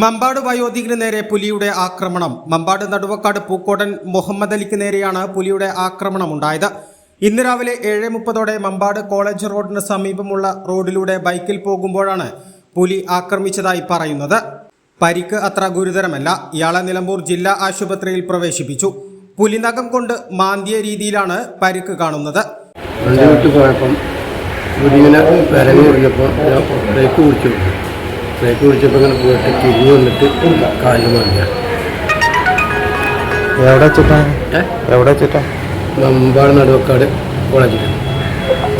മമ്പാട് വയോധികന് നേരെ പുലിയുടെ ആക്രമണം. മമ്പാട് നടുവക്കാട് പൂക്കോടൻ മുഹമ്മദ് അലിക്ക് നേരെയാണ് പുലിയുടെ ആക്രമണം ഉണ്ടായത്. ഇന്ന് രാവിലെ 7:30 മമ്പാട് കോളേജ് റോഡിന് സമീപമുള്ള റോഡിലൂടെ ബൈക്കിൽ പോകുമ്പോഴാണ് പുലി ആക്രമിച്ചതായി പറയുന്നത്. പരിക്ക് അത്ര ഗുരുതരമല്ല. ഇയാളെ നിലമ്പൂർ ജില്ലാ ആശുപത്രിയിൽ പ്രവേശിപ്പിച്ചു. പുലിനകം കൊണ്ട് മാന്തിയ രീതിയിലാണ് പരിക്ക് കാണുന്നത്. ബ്രേക്ക് പിടിച്ചപ്പോൾ ഇങ്ങനെ പോയിട്ട് തിരിഞ്ഞു വന്നിട്ട് കാലിൽ മാറിയ. എവിടെ വെച്ചിട്ടാ? മമ്പാട് നടുവക്കാട് കോളേജിൽ.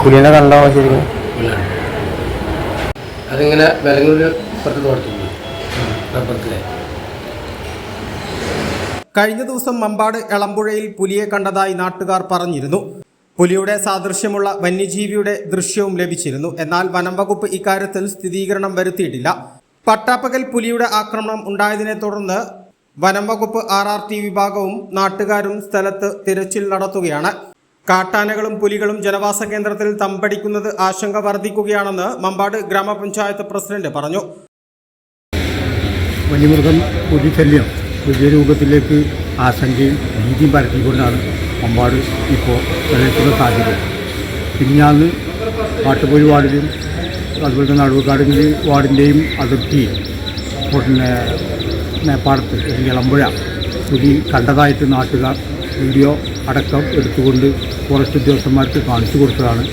പുലിനെ കണ്ടോ? ശരിക്കും അതിങ്ങനെ വിലങ്ങൂര് പുറത്ത് തോർത്തി റബ്ബറത്തിലെ. കഴിഞ്ഞ ദിവസം മമ്പാട് എളമ്പുഴയിൽ പുലിയെ കണ്ടതായി നാട്ടുകാർ പറഞ്ഞിരുന്നു. പുലിയുടെ സാദൃശ്യമുള്ള വന്യജീവിയുടെ ദൃശ്യവും ലഭിച്ചിരുന്നു. എന്നാൽ വനം വകുപ്പ് ഇക്കാര്യത്തിൽ സ്ഥിരീകരണം വരുത്തിയിട്ടില്ല. പട്ടാപ്പകൽ പുലിയുടെ ആക്രമണം ഉണ്ടായതിനെ തുടർന്ന് വനം വകുപ്പ് RRT വിഭാഗവും നാട്ടുകാരും സ്ഥലത്ത് തിരച്ചിൽ നടത്തുകയാണ്. കാട്ടാനകളും പുലികളും ജനവാസ കേന്ദ്രത്തിൽ തമ്പടിക്കുന്നത് ആശങ്ക വർദ്ധിക്കുകയാണെന്ന് മമ്പാട് ഗ്രാമപഞ്ചായത്ത് പ്രസിഡന്റ് പറഞ്ഞു. വന്യമൃഗം പുലി ശല്യം വലിയ രൂപത്തിലേക്ക് ആശങ്കയും ഭീതിയും പരത്തിക്കൊണ്ടാണ് മമ്പാട് ഇപ്പോൾ നിലനിൽക്കുന്ന സാധ്യത. പിന്നാന്ന് കാട്ടുപുലി വാർഡിലും അതുപോലെ തന്നെ നടുവക്കാടിൻ്റെ വാർഡിൻ്റെയും അതിർത്തി പിന്നെ മേപ്പാടത്ത് അല്ലെങ്കിൽ ഇളമ്പുഴ പുലി കണ്ടതായിട്ട് നാട്ടുകാർ വീഡിയോ അടക്കം എടുത്തുകൊണ്ട് ഫോറസ്റ്റ് ഉദ്യോഗസ്ഥന്മാർക്ക് കാണിച്ചു കൊടുത്തതാണ്.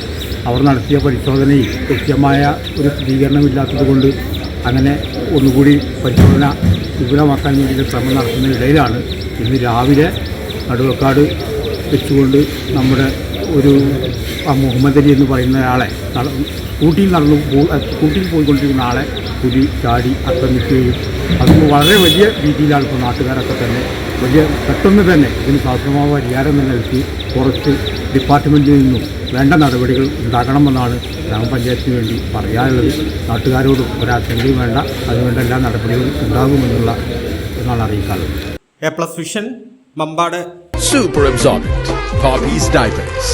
അവർ നടത്തിയ പരിശോധനയിൽ കൃത്യമായ ഒരു സ്ഥിരീകരണമില്ലാത്തത് കൊണ്ട് അങ്ങനെ ഒന്നുകൂടി പരിശോധന വിപുലമാക്കാൻ വേണ്ടിയിട്ട് ശ്രമം നടത്തുന്ന ഇടയിലാണ് ഇന്ന് രാവിലെ നടുവക്കാട് വെച്ചുകൊണ്ട് നമ്മുടെ ഒരു മുഹമ്മദ് അലി എന്ന് പറയുന്ന ആളെ സ്കൂട്ടിയിൽ പോയിക്കൊണ്ടിരിക്കുന്ന ആളെ പുലി ചാടി ആക്രമിക്കുകയും അത് വളരെ വലിയ രീതിയിലാണ് ഇപ്പോൾ നാട്ടുകാരൊക്കെ തന്നെ പെട്ടെന്ന് തന്നെ ഇതിന് ശാസ്ത്രമായ പരിഹാരം നൽകി ഫോറസ്റ്റ് ഡിപ്പാർട്ട്മെൻറ്റിൽ നിന്നും വേണ്ട നടപടികൾ ഉണ്ടാകണമെന്നാണ് ഗ്രാമപഞ്ചായത്തിന് വേണ്ടി പറയാനുള്ളത്. നാട്ടുകാരോടും ഒരാശങ്കയും വേണ്ട, അതിനുവേണ്ട എല്ലാ നടപടികളും ഉണ്ടാകുമെന്നാണ് അറിയിക്കാനുള്ളത്. A+ vision Mambad. Super absorbent Poppies diapers.